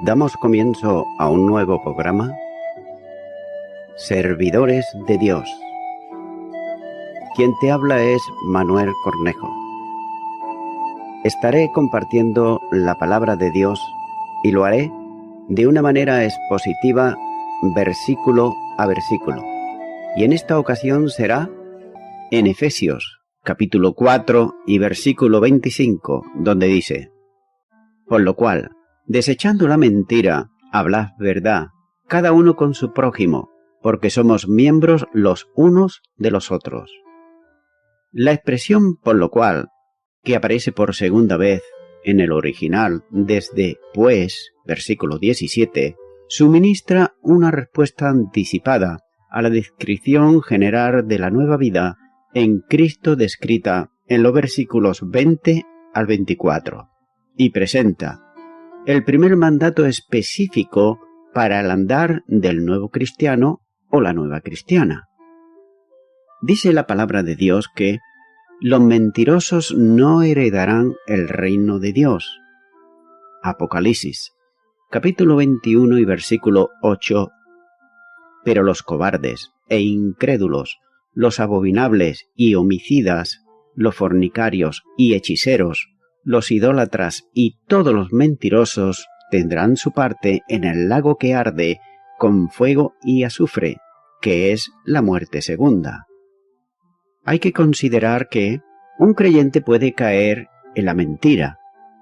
Damos comienzo a un nuevo programa, Servidores de Dios. Quien te habla es Manuel Cornejo. Estaré compartiendo la palabra de Dios y lo haré de una manera expositiva, versículo a versículo. Y en esta ocasión será en Efesios, capítulo 4 y versículo 25, donde dice: por lo cual, desechando la mentira, hablad verdad, cada uno con su prójimo, porque somos miembros los unos de los otros. La expresión por lo cual, que aparece por segunda vez en el original desde pues, versículo 17, suministra una respuesta anticipada a la descripción general de la nueva vida en Cristo descrita en los versículos 20 al 24, y presenta el primer mandato específico para el andar del nuevo cristiano o la nueva cristiana. Dice la palabra de Dios que los mentirosos no heredarán el reino de Dios. Apocalipsis, capítulo 21 y versículo 8. Pero los cobardes e incrédulos, los abominables y homicidas, los fornicarios y hechiceros, los idólatras y todos los mentirosos tendrán su parte en el lago que arde con fuego y azufre, que es la muerte segunda. Hay que considerar que un creyente puede caer en la mentira,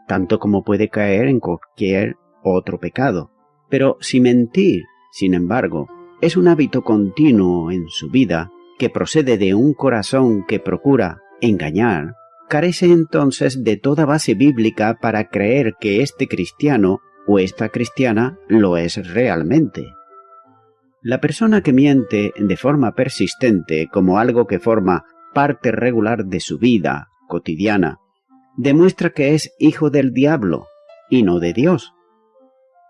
tanto como puede caer en cualquier otro pecado. Pero si mentir, sin embargo, es un hábito continuo en su vida, que procede de un corazón que procura engañar, carece entonces de toda base bíblica para creer que este cristiano o esta cristiana lo es realmente. La persona que miente de forma persistente como algo que forma parte regular de su vida cotidiana, demuestra que es hijo del diablo y no de Dios.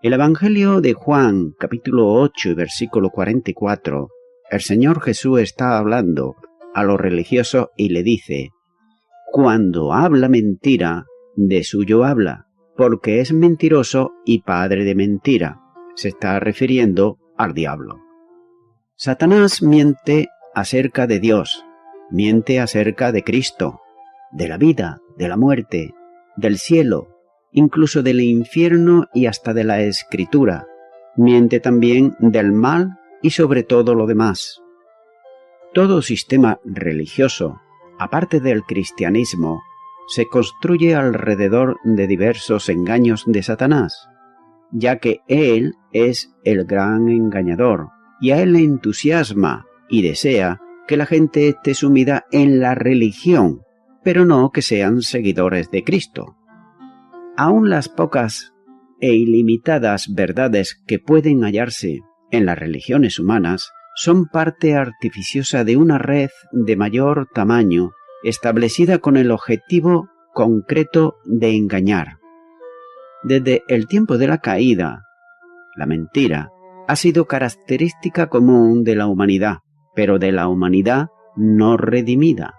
El Evangelio de Juan, capítulo 8 y versículo 44, el Señor Jesús está hablando a los religiosos y le dice: cuando habla mentira, de suyo habla, porque es mentiroso y padre de mentira. Se está refiriendo al diablo. Satanás miente acerca de Dios, miente acerca de Cristo, de la vida, de la muerte, del cielo, incluso del infierno y hasta de la Escritura. Miente también del mal y sobre todo lo demás. Todo sistema religioso, aparte del cristianismo, se construye alrededor de diversos engaños de Satanás, ya que él es el gran engañador, y a él le entusiasma y desea que la gente esté sumida en la religión, pero no que sean seguidores de Cristo. Aún las pocas e ilimitadas verdades que pueden hallarse en las religiones humanas son parte artificiosa de una red de mayor tamaño establecida con el objetivo concreto de engañar. Desde el tiempo de la caída, la mentira ha sido característica común de la humanidad, pero de la humanidad no redimida.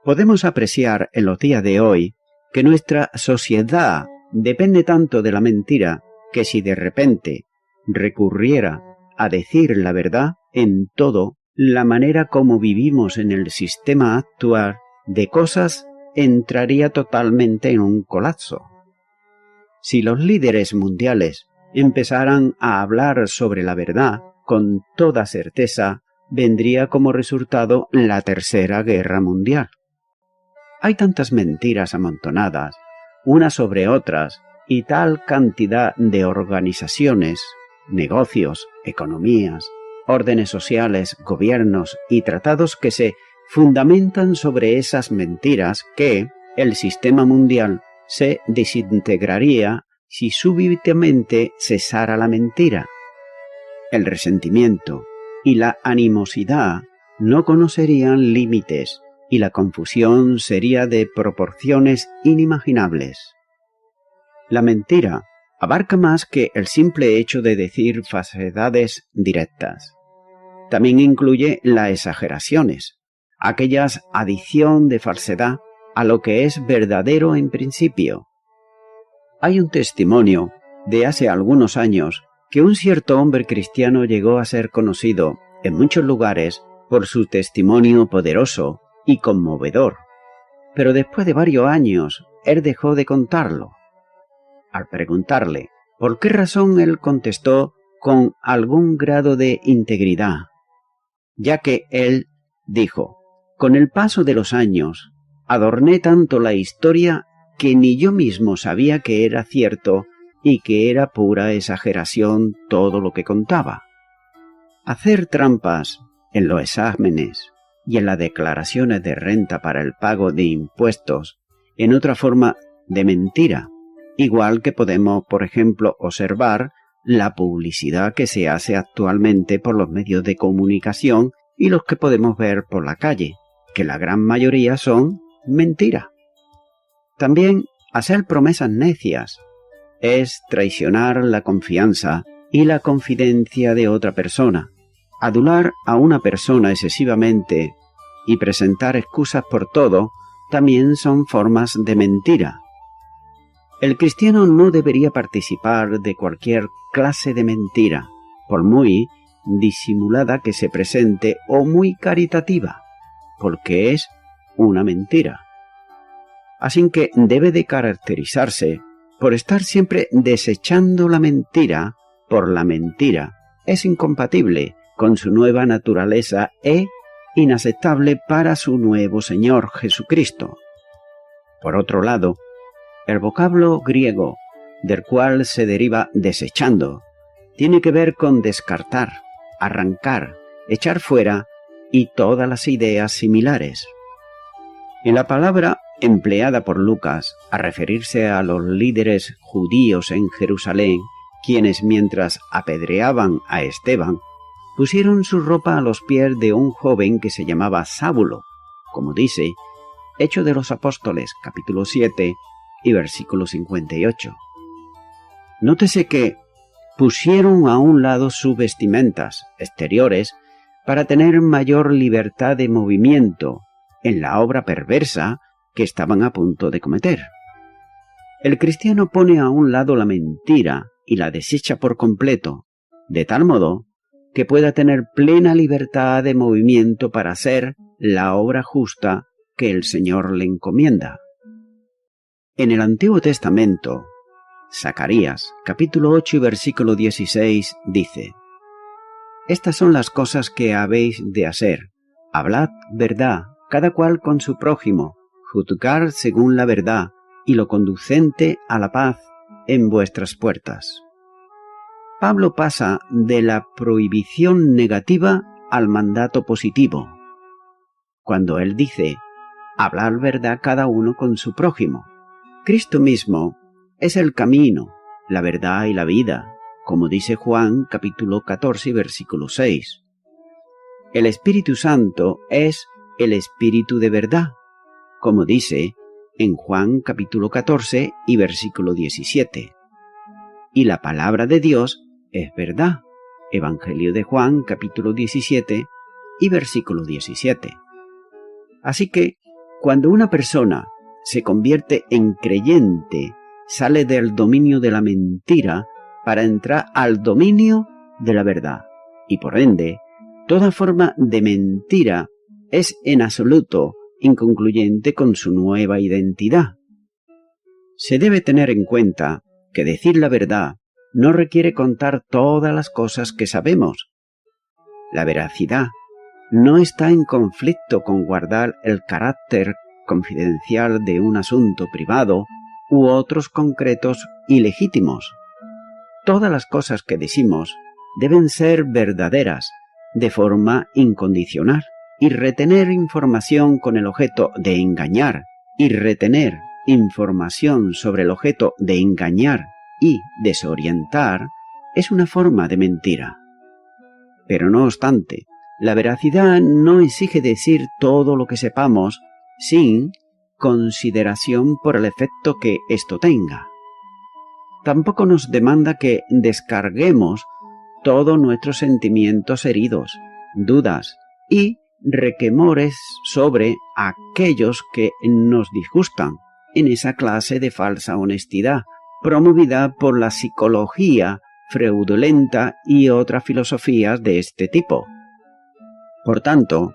Podemos apreciar en los días de hoy que nuestra sociedad depende tanto de la mentira que si de repente recurriera a decir la verdad en todo, la manera como vivimos en el sistema actual de cosas entraría totalmente en un colapso. Si los líderes mundiales empezaran a hablar sobre la verdad, con toda certeza vendría como resultado la Tercera Guerra Mundial. Hay tantas mentiras amontonadas, unas sobre otras, y tal cantidad de organizaciones, negocios, economías, órdenes sociales, gobiernos y tratados que se fundamentan sobre esas mentiras que el sistema mundial se desintegraría si súbitamente cesara la mentira. El resentimiento y la animosidad no conocerían límites y la confusión sería de proporciones inimaginables. La mentira abarca más que el simple hecho de decir falsedades directas. También incluye las exageraciones, aquellas adición de falsedad a lo que es verdadero en principio. Hay un testimonio de hace algunos años que un cierto hombre cristiano llegó a ser conocido en muchos lugares por su testimonio poderoso y conmovedor. Pero después de varios años, él dejó de contarlo. Al preguntarle por qué razón, él contestó con algún grado de integridad, ya que él dijo: con el paso de los años, adorné tanto la historia que ni yo mismo sabía que era cierto y que era pura exageración todo lo que contaba. Hacer trampas en los exámenes y en las declaraciones de renta para el pago de impuestos en otra forma de mentira, igual que podemos, por ejemplo, observar la publicidad que se hace actualmente por los medios de comunicación y los que podemos ver por la calle, que la gran mayoría son mentira. También hacer promesas necias es traicionar la confianza y la confidencia de otra persona. Adular a una persona excesivamente y presentar excusas por todo también son formas de mentira. El cristiano no debería participar de cualquier clase de mentira, por muy disimulada que se presente o muy caritativa, porque es una mentira. Así que debe de caracterizarse por estar siempre desechando la mentira por la mentira. Es incompatible con su nueva naturaleza e inaceptable para su nuevo Señor Jesucristo. Por otro lado, el vocablo griego del cual se deriva desechando tiene que ver con descartar, arrancar, echar fuera y todas las ideas similares. En la palabra empleada por Lucas a referirse a los líderes judíos en Jerusalén, quienes mientras apedreaban a Esteban, pusieron su ropa a los pies de un joven que se llamaba Sábulo, como dice Hechos de los Apóstoles, capítulo 7 y versículo 58. Nótese que pusieron a un lado sus vestimentas exteriores para tener mayor libertad de movimiento en la obra perversa que estaban a punto de cometer. El cristiano pone a un lado la mentira y la desecha por completo, de tal modo que pueda tener plena libertad de movimiento para hacer la obra justa que el Señor le encomienda. En el Antiguo Testamento, Zacarías, capítulo 8 y versículo 16, dice: estas son las cosas que habéis de hacer. Hablad verdad, cada cual con su prójimo, juzgar según la verdad, y lo conducente a la paz en vuestras puertas. Pablo pasa de la prohibición negativa al mandato positivo, cuando él dice: hablar verdad cada uno con su prójimo. Cristo mismo es el camino, la verdad y la vida, como dice Juan capítulo 14 y versículo 6. El Espíritu Santo es el Espíritu de verdad, como dice en Juan capítulo 14 y versículo 17. Y la palabra de Dios es verdad, Evangelio de Juan capítulo 17 y versículo 17. Así que, cuando una persona se convierte en creyente, sale del dominio de la mentira para entrar al dominio de la verdad. Y por ende, toda forma de mentira es en absoluto inconcluyente con su nueva identidad. Se debe tener en cuenta que decir la verdad no requiere contar todas las cosas que sabemos. La veracidad no está en conflicto con guardar el carácter confidencial de un asunto privado u otros concretos y legítimos. Todas las cosas que decimos deben ser verdaderas, de forma incondicional, y retener información con el objeto de engañar, y retener información sobre el objeto de engañar y desorientar, es una forma de mentira. Pero no obstante, la veracidad no exige decir todo lo que sepamos sin consideración por el efecto que esto tenga. Tampoco nos demanda que descarguemos todos nuestros sentimientos heridos, dudas y requemores sobre aquellos que nos disgustan en esa clase de falsa honestidad, promovida por la psicología fraudulenta y otras filosofías de este tipo. Por tanto,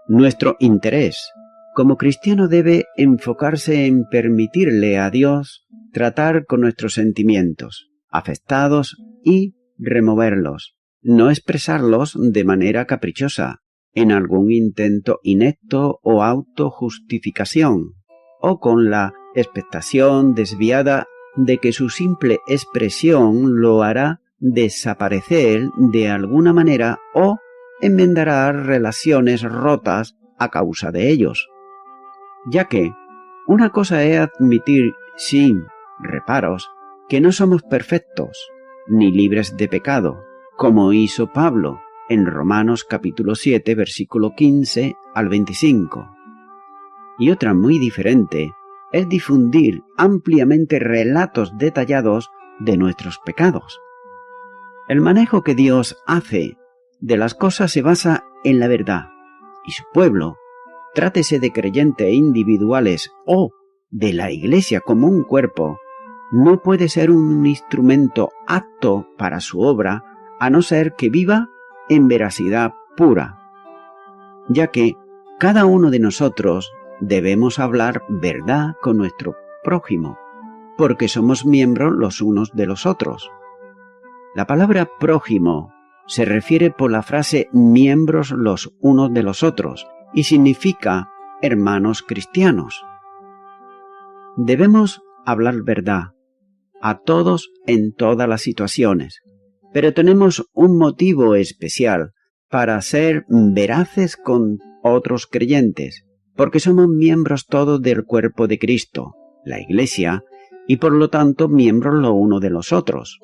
nuestro interés como cristiano debe enfocarse en permitirle a Dios tratar con nuestros sentimientos afectados y removerlos, no expresarlos de manera caprichosa, en algún intento inepto o autojustificación, o con la expectación desviada de que su simple expresión lo hará desaparecer de alguna manera o enmendará relaciones rotas a causa de ellos. Ya que una cosa es admitir sin reparos que no somos perfectos ni libres de pecado, como hizo Pablo en Romanos capítulo 7, versículo 15 al 25. Y otra muy diferente es difundir ampliamente relatos detallados de nuestros pecados. El manejo que Dios hace de las cosas se basa en la verdad, y su pueblo, trátese de creyentes individuales o de la Iglesia como un cuerpo, no puede ser un instrumento apto para su obra a no ser que viva en veracidad pura, ya que cada uno de nosotros debemos hablar verdad con nuestro prójimo, porque somos miembros los unos de los otros. La palabra prójimo se refiere por la frase miembros los unos de los otros y significa hermanos cristianos. Debemos hablar verdad a todos en todas las situaciones, pero tenemos un motivo especial para ser veraces con otros creyentes, porque somos miembros todos del cuerpo de Cristo, la Iglesia, y por lo tanto miembros lo uno de los otros.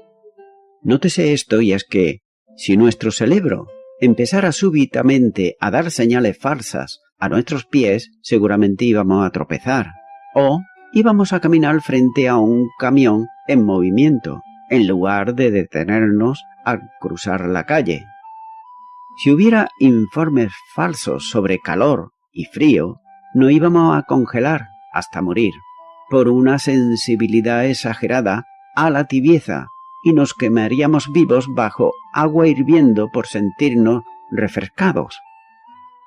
Nótese esto, y es que, si nuestro cerebro empezara súbitamente a dar señales falsas a nuestros pies, seguramente íbamos a tropezar, o íbamos a caminar frente a un camión en movimiento, en lugar de detenernos al cruzar la calle. Si hubiera informes falsos sobre calor y frío, no íbamos a congelar hasta morir, por una sensibilidad exagerada a la tibieza, y nos quemaríamos vivos bajo agua hirviendo por sentirnos refrescados.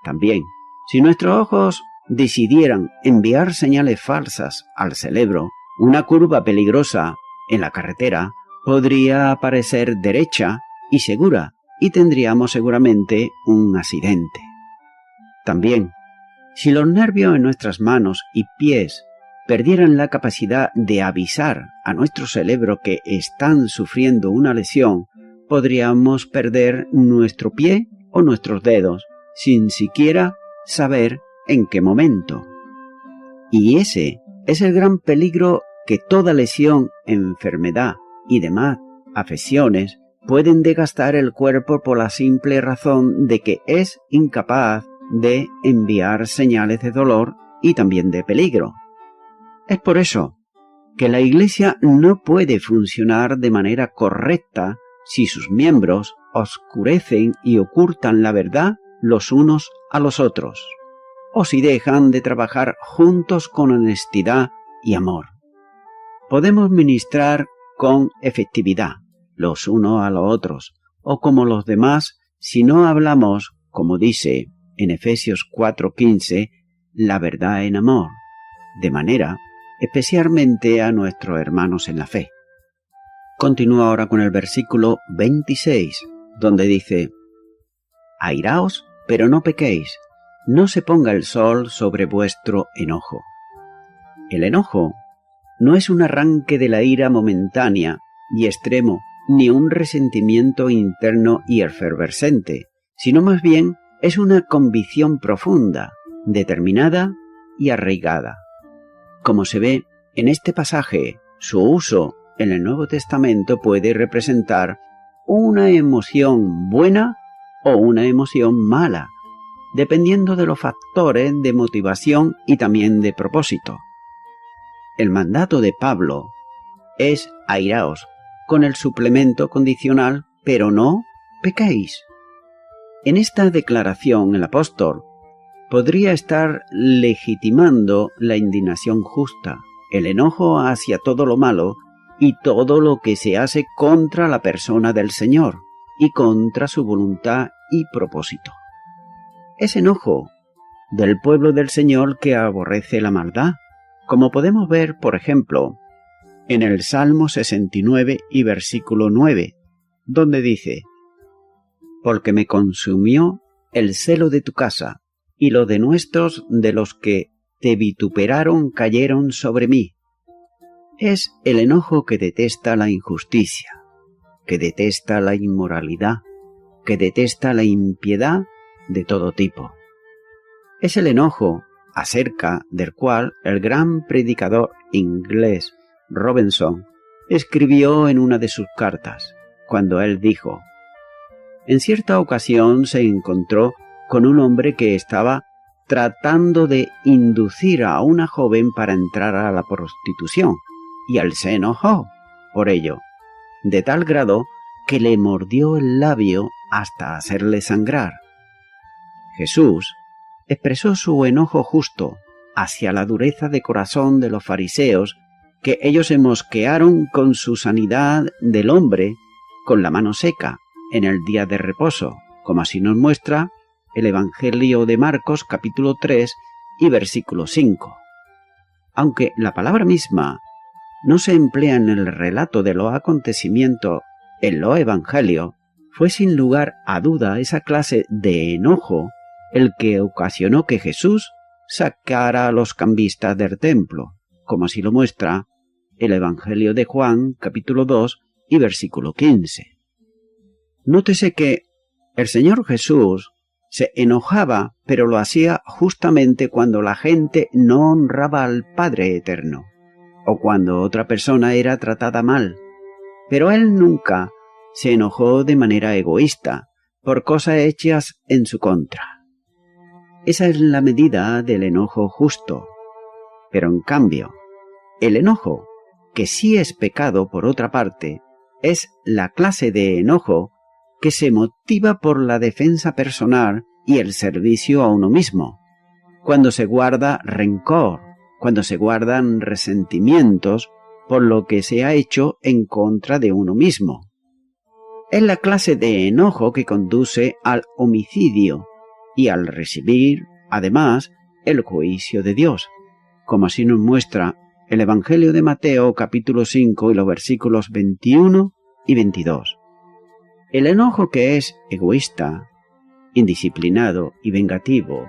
También, si nuestros ojos decidieran enviar señales falsas al cerebro, una curva peligrosa en la carretera podría aparecer derecha y segura, y tendríamos seguramente un accidente. También, si los nervios en nuestras manos y pies perdieran la capacidad de avisar a nuestro cerebro que están sufriendo una lesión, podríamos perder nuestro pie o nuestros dedos sin siquiera saber en qué momento. Y ese es el gran peligro, que toda lesión, enfermedad y demás afecciones pueden desgastar el cuerpo por la simple razón de que es incapaz de enviar señales de dolor y también de peligro. Es por eso que la Iglesia no puede funcionar de manera correcta si sus miembros oscurecen y ocultan la verdad los unos a los otros, o si dejan de trabajar juntos con honestidad y amor. Podemos ministrar con efectividad los unos a los otros, o como los demás, si no hablamos, como dice en Efesios 4:15, la verdad en amor, de manera especialmente a nuestros hermanos en la fe. Continúa ahora con el versículo 26, donde dice: airaos, pero no pequéis, no se ponga el sol sobre vuestro enojo. El enojo no es un arranque de la ira momentánea y extremo, ni un resentimiento interno y efervescente, sino más bien es una convicción profunda, determinada y arraigada. Como se ve en este pasaje, su uso en el Nuevo Testamento puede representar una emoción buena o una emoción mala, dependiendo de los factores de motivación y también de propósito. El mandato de Pablo es airaos, con el suplemento condicional, pero no pequéis. En esta declaración el apóstol podría estar legitimando la indignación justa, el enojo hacia todo lo malo y todo lo que se hace contra la persona del Señor y contra su voluntad y propósito. Es enojo del pueblo del Señor que aborrece la maldad, como podemos ver, por ejemplo, en el Salmo 69 y versículo 9, donde dice: «Porque me consumió el celo de tu casa, y los denuestos de los que te vituperaron cayeron sobre mí». Es el enojo que detesta la injusticia, que detesta la inmoralidad, que detesta la impiedad de todo tipo. Es el enojo acerca del cual el gran predicador inglés Robinson escribió en una de sus cartas, cuando él dijo: en cierta ocasión se encontró con un hombre que estaba tratando de inducir a una joven para entrar a la prostitución, y él se enojó por ello, de tal grado que le mordió el labio hasta hacerle sangrar. Jesús expresó su enojo justo hacia la dureza de corazón de los fariseos, que ellos se mosquearon con su sanidad del hombre con la mano seca en el día de reposo, como así nos muestra el Evangelio de Marcos capítulo 3 y versículo 5. Aunque la palabra misma no se emplea en el relato de los acontecimientos en los Evangelios, fue sin lugar a duda esa clase de enojo el que ocasionó que Jesús sacara a los cambistas del templo, como así lo muestra el Evangelio de Juan, capítulo 2 y versículo 15. Nótese que el Señor Jesús se enojaba, pero lo hacía justamente cuando la gente no honraba al Padre Eterno, o cuando otra persona era tratada mal, pero Él nunca se enojó de manera egoísta, por cosas hechas en su contra. Esa es la medida del enojo justo. Pero en cambio, el enojo, que sí es pecado por otra parte, es la clase de enojo que se motiva por la defensa personal y el servicio a uno mismo, cuando se guarda rencor, cuando se guardan resentimientos por lo que se ha hecho en contra de uno mismo. Es la clase de enojo que conduce al homicidio y al recibir, además, el juicio de Dios, como así nos muestra el Evangelio de Mateo capítulo 5 y los versículos 21 y 22. El enojo que es egoísta, indisciplinado y vengativo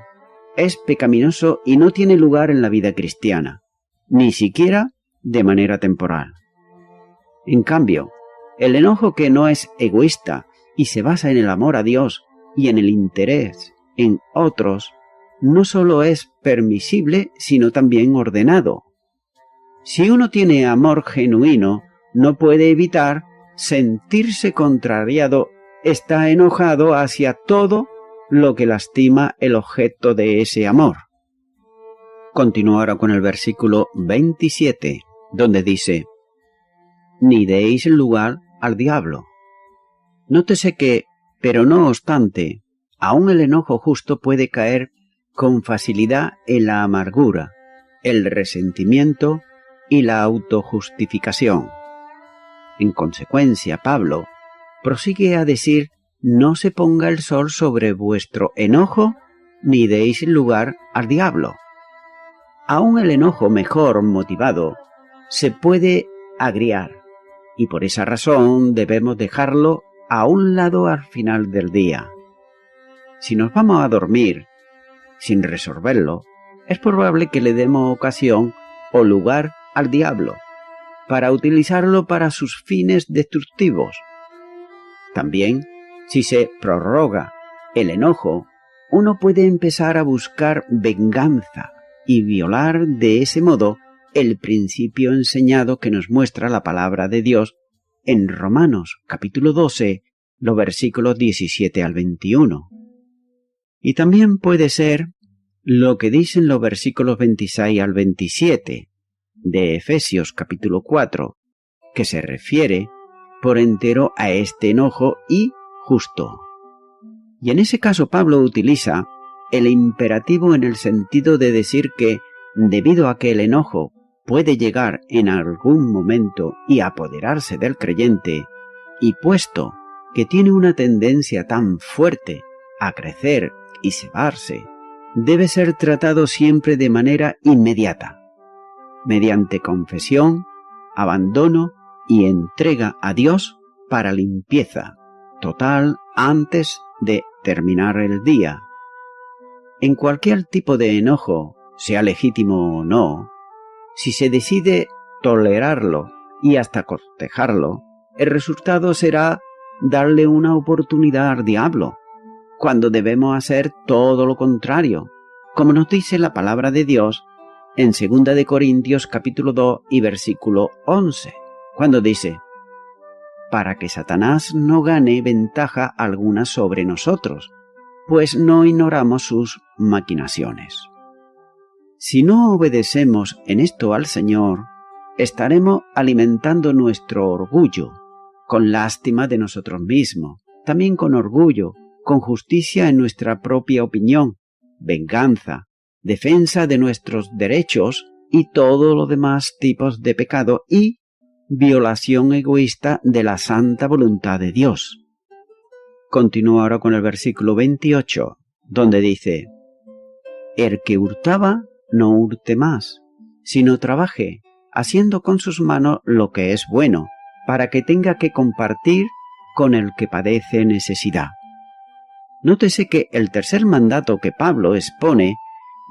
es pecaminoso y no tiene lugar en la vida cristiana, ni siquiera de manera temporal. En cambio, el enojo que no es egoísta y se basa en el amor a Dios y en el interés en otros, no solo es permisible, sino también ordenado. Si uno tiene amor genuino, no puede evitar sentirse contrariado, está enojado hacia todo lo que lastima el objeto de ese amor. Continúo ahora con el versículo 27, donde dice: ni deis lugar al diablo. Nótese que, pero no obstante, aún el enojo justo puede caer con facilidad en la amargura, el resentimiento y la autojustificación. En consecuencia, Pablo prosigue a decir: no se ponga el sol sobre vuestro enojo, ni deis lugar al diablo. Aún el enojo mejor motivado se puede agriar, y por esa razón debemos dejarlo a un lado al final del día. Si nos vamos a dormir sin resolverlo, es probable que le demos ocasión o lugar al diablo para utilizarlo para sus fines destructivos. También, si se prorroga el enojo, uno puede empezar a buscar venganza y violar de ese modo el principio enseñado que nos muestra la palabra de Dios en Romanos capítulo 12, los versículos 17 al 21. Y también puede ser lo que dicen los versículos 26 al 27 de Efesios capítulo 4, que se refiere por entero a este enojo y justo. Y en ese caso Pablo utiliza el imperativo en el sentido de decir que, debido a que el enojo puede llegar en algún momento y apoderarse del creyente, y puesto que tiene una tendencia tan fuerte a crecer y cebarse, debe ser tratado siempre de manera inmediata, mediante confesión, abandono y entrega a Dios para limpieza total antes de terminar el día. En cualquier tipo de enojo, sea legítimo o no, si se decide tolerarlo y hasta cortejarlo, el resultado será darle una oportunidad al diablo, cuando debemos hacer todo lo contrario, como nos dice la palabra de Dios en 2 de Corintios capítulo 2 y versículo 11, cuando dice: para que Satanás no gane ventaja alguna sobre nosotros, pues no ignoramos sus maquinaciones. Si no obedecemos en esto al Señor, estaremos alimentando nuestro orgullo, con lástima de nosotros mismos, también con orgullo, con justicia en nuestra propia opinión, venganza, defensa de nuestros derechos y todos los demás tipos de pecado y violación egoísta de la santa voluntad de Dios. Continúa ahora con el versículo 28, donde dice: el que hurtaba, no hurte más, sino trabaje, haciendo con sus manos lo que es bueno, para que tenga que compartir con el que padece necesidad. Nótese que el tercer mandato que Pablo expone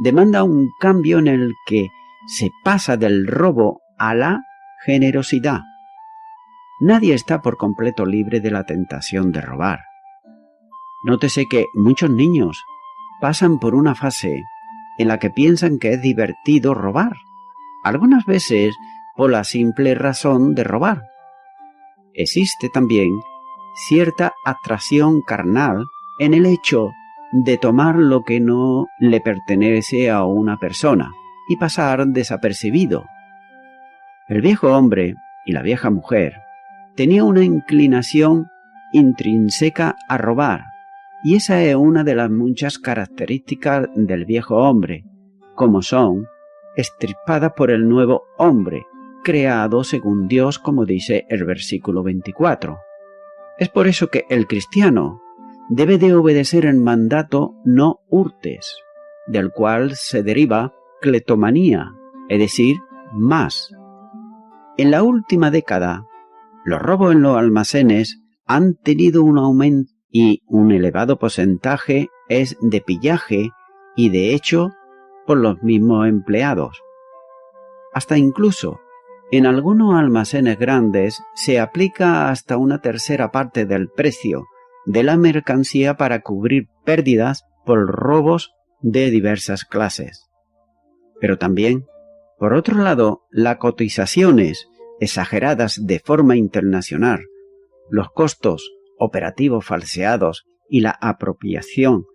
demanda un cambio en el que se pasa del robo a la generosidad. Nadie está por completo libre de la tentación de robar. Nótese que muchos niños pasan por una fase en la que piensan que es divertido robar, algunas veces por la simple razón de robar. Existe también cierta atracción carnal en el hecho de tomar lo que no le pertenece a una persona y pasar desapercibido. El viejo hombre y la vieja mujer tenían una inclinación intrínseca a robar, y esa es una de las muchas características del viejo hombre, como son extirpadas por el nuevo hombre, creado según Dios, como dice el versículo 24. Es por eso que el cristiano debe de obedecer el mandato no hurtes, del cual se deriva cleptomanía, es decir, más. En la última década, los robos en los almacenes han tenido un aumento y un elevado porcentaje es de pillaje y de hecho por los mismos empleados. Hasta incluso en algunos almacenes grandes se aplica hasta una tercera parte del precio de la mercancía para cubrir pérdidas por robos de diversas clases. Pero también, por otro lado, las cotizaciones exageradas de forma internacional, los costos operativos falseados y la apropiación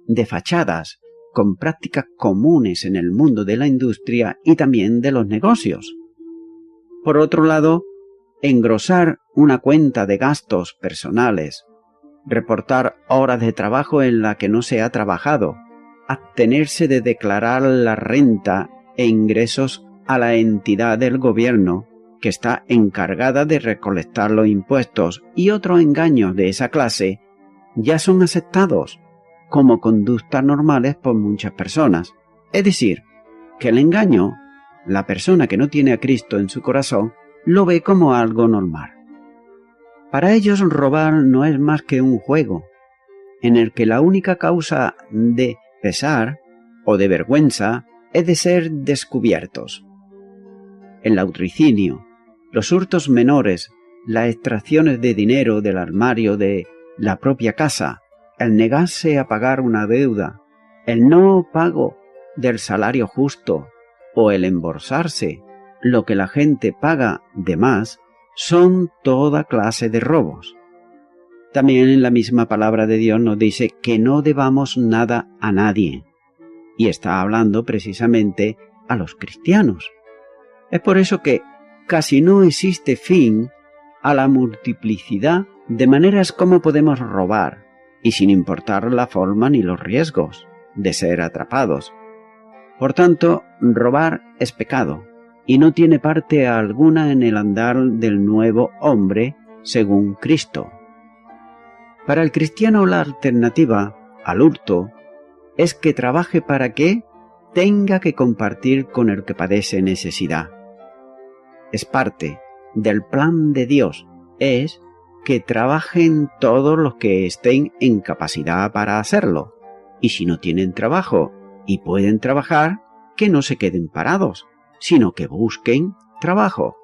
de fachadas con prácticas comunes en el mundo de la industria y también de los negocios. Por otro lado, engrosar una cuenta de gastos personales, reportar horas de trabajo en la que no se ha trabajado, abstenerse de declarar la renta e ingresos a la entidad del gobierno que está encargada de recolectar los impuestos y otros engaños de esa clase, ya son aceptados como conductas normales por muchas personas. Es decir, que el engaño, la persona que no tiene a Cristo en su corazón, lo ve como algo normal. Para ellos robar no es más que un juego, en el que la única causa de pesar o de vergüenza es de ser descubiertos. El latrocinio, los hurtos menores, las extracciones de dinero del armario de la propia casa, el negarse a pagar una deuda, el no pago del salario justo o el embolsarse lo que la gente paga de más, son toda clase de robos. También en la misma palabra de Dios nos dice que no debamos nada a nadie, y está hablando precisamente a los cristianos. Es por eso que casi no existe fin a la multiplicidad de maneras como podemos robar, y sin importar la forma ni los riesgos de ser atrapados. Por tanto, robar es pecado, y no tiene parte alguna en el andar del nuevo hombre según Cristo. Para el cristiano la alternativa al hurto es que trabaje para que tenga que compartir con el que padece necesidad. Es parte del plan de Dios, es que trabajen todos los que estén en capacidad para hacerlo, y si no tienen trabajo y pueden trabajar, que no se queden parados, sino que busquen trabajo.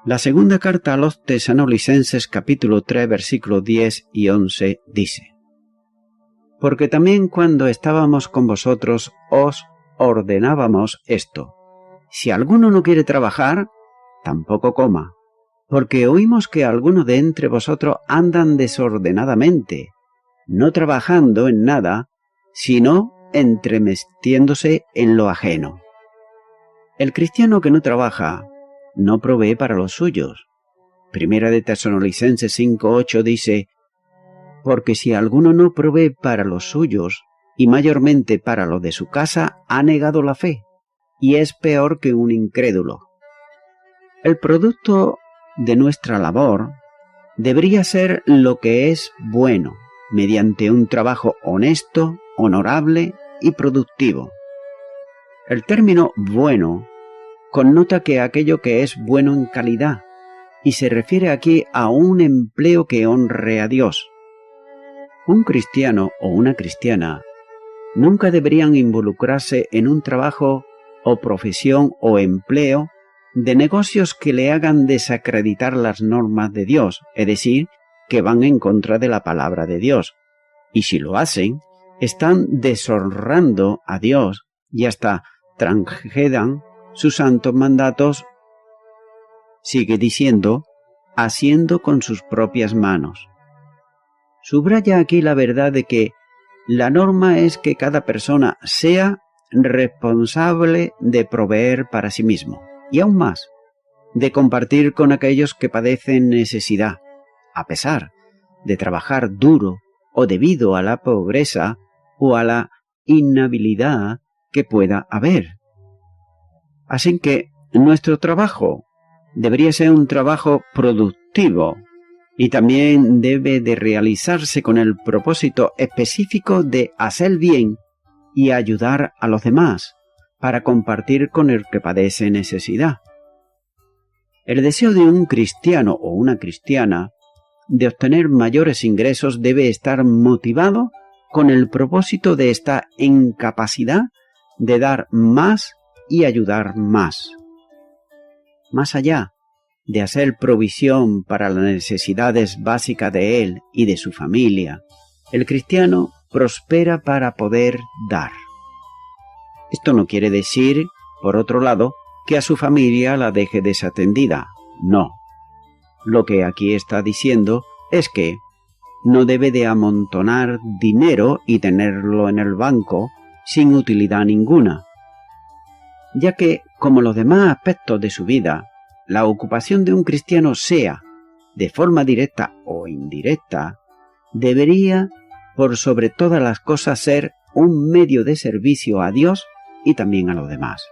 La segunda carta a los Tesalonicenses capítulo 3 versículos 10 y 11 dice: Porque también cuando estábamos con vosotros os ordenábamos esto: si alguno no quiere trabajar, tampoco coma, porque oímos que algunos de entre vosotros andan desordenadamente, no trabajando en nada, sino entremetiéndose en lo ajeno. El cristiano que no trabaja no provee para los suyos. Primera de Tesalonicenses 5:8 dice: Porque si alguno no provee para los suyos, y mayormente para los de su casa, ha negado la fe, y es peor que un incrédulo. El producto de nuestra labor debería ser lo que es bueno, mediante un trabajo honesto, honorable y productivo. El término bueno connota que aquello que es bueno en calidad, y se refiere aquí a un empleo que honre a Dios. Un cristiano o una cristiana nunca deberían involucrarse en un trabajo o profesión o empleo de negocios que le hagan desacreditar las normas de Dios, es decir, que van en contra de la palabra de Dios. Y si lo hacen, están deshonrando a Dios y hasta transgredan sus santos mandatos, sigue diciendo, haciendo con sus propias manos. Subraya aquí la verdad de que la norma es que cada persona sea responsable de proveer para sí mismo, y aún más, de compartir con aquellos que padecen necesidad, a pesar de trabajar duro o debido a la pobreza o a la inhabilidad que pueda haber. Así que nuestro trabajo debería ser un trabajo productivo y también debe de realizarse con el propósito específico de hacer bien y ayudar a los demás para compartir con el que padece necesidad. El deseo de un cristiano o una cristiana de obtener mayores ingresos debe estar motivado con el propósito de estar en capacidad de dar más y ayudar más. Más allá de hacer provisión para las necesidades básicas de él y de su familia, el cristiano prospera para poder dar. Esto no quiere decir, por otro lado, que a su familia la deje desatendida. No. Lo que aquí está diciendo es que no debe de amontonar dinero y tenerlo en el banco sin utilidad ninguna, ya que, como los demás aspectos de su vida, la ocupación de un cristiano, sea de forma directa o indirecta, debería, por sobre todas las cosas, ser un medio de servicio a Dios y también a los demás.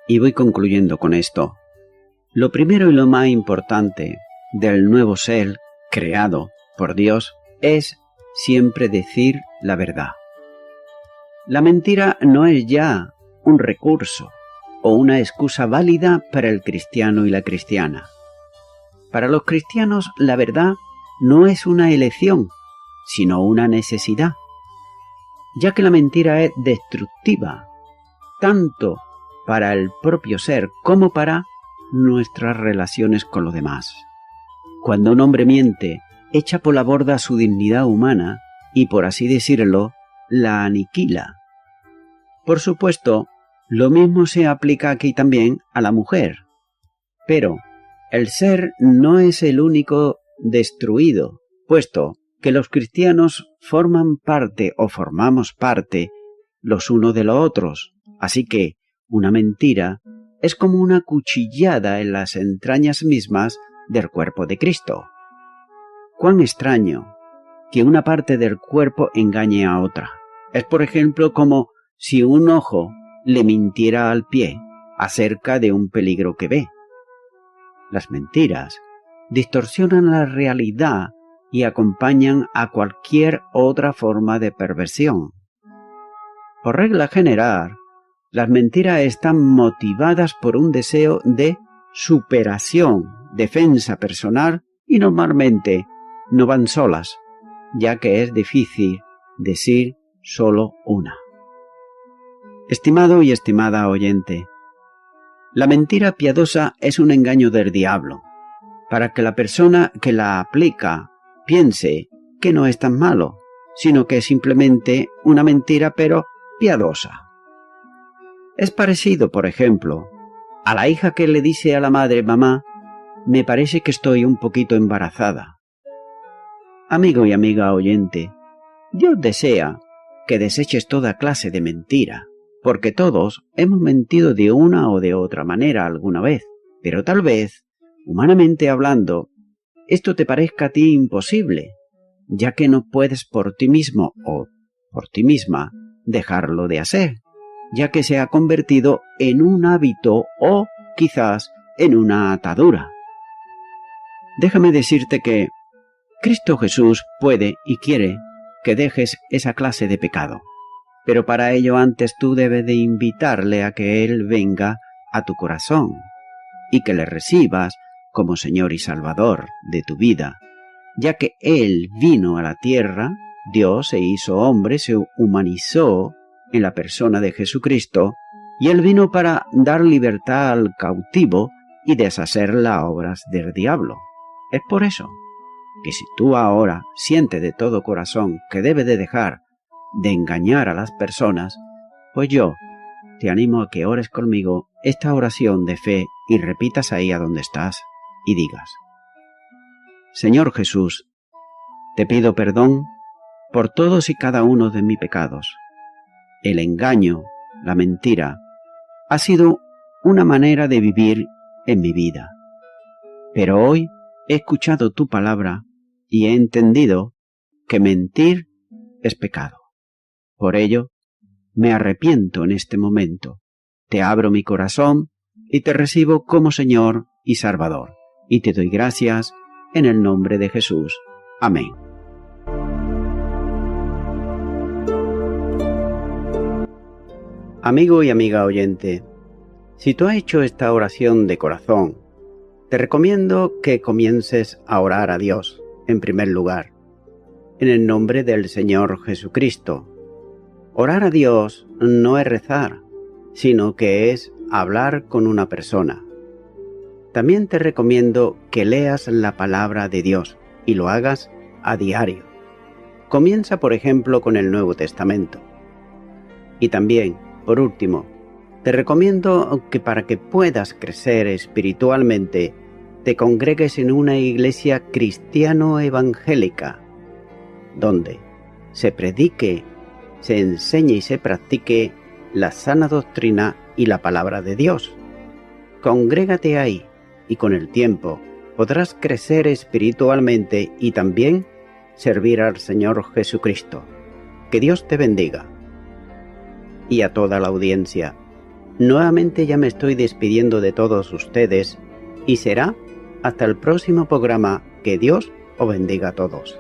Y voy concluyendo con esto. Lo primero y lo más importante del nuevo ser creado por Dios es siempre decir la verdad. La mentira no es ya un recurso o una excusa válida para el cristiano y la cristiana. Para los cristianos la verdad no es una elección, sino una necesidad, ya que la mentira es destructiva, tanto para el propio ser como para nuestras relaciones con los demás. Cuando un hombre miente, echa por la borda su dignidad humana y, por así decirlo, la aniquila. Por supuesto, lo mismo se aplica aquí también a la mujer. Pero el ser no es el único destruido, puesto que los cristianos forman parte o formamos parte los unos de los otros. Así que una mentira es como una cuchillada en las entrañas mismas del cuerpo de Cristo. Cuán extraño que una parte del cuerpo engañe a otra. Es, por ejemplo, como si un ojo le mintiera al pie, acerca de un peligro que ve. Las mentiras distorsionan la realidad y acompañan a cualquier otra forma de perversión. Por regla general, las mentiras están motivadas por un deseo de superación, defensa personal y normalmente no van solas, ya que es difícil decir solo una. Estimado y estimada oyente, la mentira piadosa es un engaño del diablo, para que la persona que la aplica piense que no es tan malo, sino que es simplemente una mentira pero piadosa. Es parecido, por ejemplo, a la hija que le dice a la madre: mamá, me parece que estoy un poquito embarazada. Amigo y amiga oyente, Dios desea que deseches toda clase de mentira, porque todos hemos mentido de una o de otra manera alguna vez, pero tal vez, humanamente hablando, esto te parezca a ti imposible, ya que no puedes por ti mismo o por ti misma dejarlo de hacer, ya que se ha convertido en un hábito o quizás en una atadura. Déjame decirte que Cristo Jesús puede y quiere que dejes esa clase de pecado, pero para ello antes tú debes de invitarle a que Él venga a tu corazón y que le recibas como Señor y Salvador de tu vida, ya que Él vino a la tierra, Dios se hizo hombre, se humanizó en la persona de Jesucristo, y Él vino para dar libertad al cautivo y deshacer las obras del diablo. Es por eso que si tú ahora sientes de todo corazón que debes de dejar de engañar a las personas, pues yo te animo a que ores conmigo esta oración de fe y repitas ahí a donde estás y digas: Señor Jesús, te pido perdón por todos y cada uno de mis pecados. El engaño, la mentira, ha sido una manera de vivir en mi vida. Pero hoy he escuchado tu palabra y he entendido que mentir es pecado. Por ello, me arrepiento en este momento. Te abro mi corazón y te recibo como Señor y Salvador. Y te doy gracias en el nombre de Jesús. Amén. Amigo y amiga oyente, si tú has hecho esta oración de corazón, te recomiendo que comiences a orar a Dios, en primer lugar, en el nombre del Señor Jesucristo. Orar a Dios no es rezar, sino que es hablar con una persona. También te recomiendo que leas la palabra de Dios y lo hagas a diario. Comienza, por ejemplo, con el Nuevo Testamento. Y también, por último, te recomiendo que para que puedas crecer espiritualmente, te congregues en una iglesia cristiano-evangélica, donde se predique, se enseñe y se practique la sana doctrina y la palabra de Dios. Congrégate ahí y con el tiempo podrás crecer espiritualmente y también servir al Señor Jesucristo. Que Dios te bendiga. Y a toda la audiencia, nuevamente ya me estoy despidiendo de todos ustedes y será hasta el próximo programa. Que Dios os bendiga a todos.